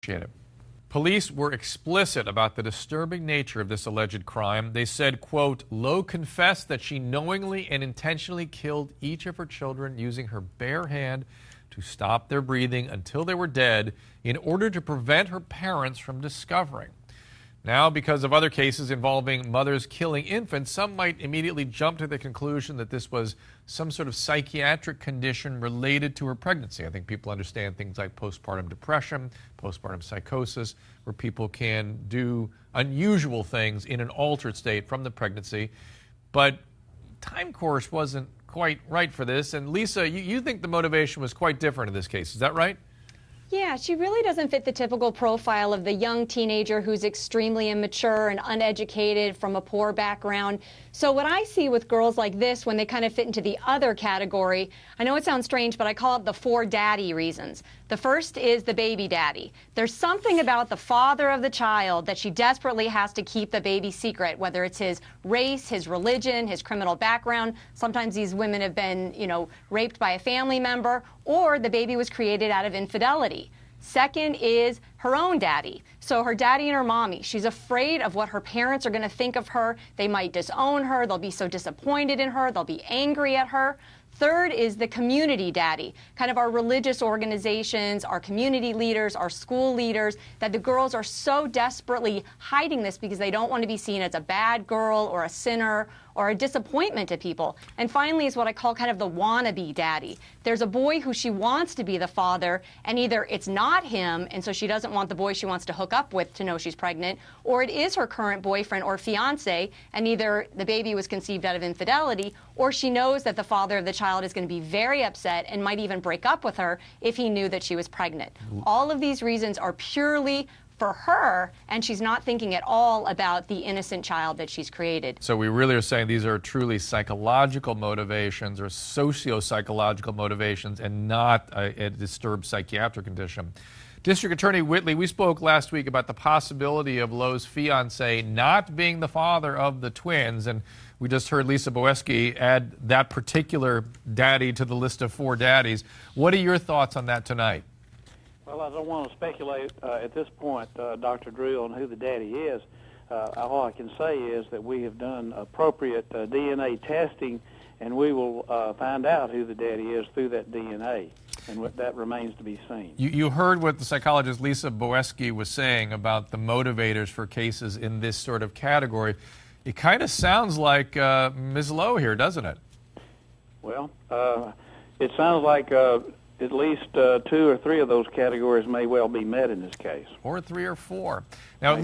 Appreciate it. Police were explicit about the disturbing nature of this alleged crime. They said, quote, Lowe confessed that she knowingly and intentionally killed each of her children using her bare hand to stop their breathing until they were dead in order to prevent her parents from discovering. Now, because of other cases involving mothers killing infants, some might immediately jump to the conclusion that this was some sort of psychiatric condition related to her pregnancy. I think people understand things like postpartum depression, postpartum psychosis, where people can do unusual things in an altered state from the pregnancy. But time course wasn't quite right for this. And Lisa, you think the motivation was quite different in this case. Is that right? Yeah, she really doesn't fit the typical profile of the young teenager who's extremely immature and uneducated from a poor background. So what I see with girls like this, when they kind of fit into the other category, I know it sounds strange, but I call it the 4 daddy reasons. The first is the baby daddy. There's something about the father of the child that she desperately has to keep the baby secret, whether it's his race, his religion, his criminal background. Sometimes these women have been, raped by a family member, or the baby was created out of infidelity. Second is her own daddy. So her daddy and her mommy. She's afraid of what her parents are going to think of her. They might disown her. They'll be so disappointed in her. They'll be angry at her. Third is the community daddy, kind of our religious organizations, our community leaders, our school leaders, that the girls are so desperately hiding this because they don't want to be seen as a bad girl or a sinner or a disappointment to people. And finally is what I call kind of the wannabe daddy. There's a boy who she wants to be the father, and either it's not him, and so she doesn't want the boy she wants to hook up with to know she's pregnant, or it is her current boyfriend or fiance, and either the baby was conceived out of infidelity, or she knows that the father of the child is going to be very upset and might even break up with her if he knew that she was pregnant. All of these reasons are purely for her, and she's not thinking at all about the innocent child that she's created. So we really are saying these are truly psychological motivations or socio-psychological motivations and not a disturbed psychiatric condition. District Attorney Whitley, we spoke last week about the possibility of Lowe's fiancé not being the father of the twins, and we just heard Lisa Boesky add that particular daddy to the list of 4 daddies. What are your thoughts on that tonight? Well, I don't want to speculate at this point, Dr. Drew, on who the daddy is. All I can say is that we have done appropriate DNA testing, and we will find out who the daddy is through that DNA, and that remains to be seen. You heard what the psychologist Lisa Boesky was saying about the motivators for cases in this sort of category. It kind of sounds like Ms. Lowe here, doesn't it? Well, it sounds like at least 2 or 3 of those categories may well be met in this case. Or 3 or 4. Now,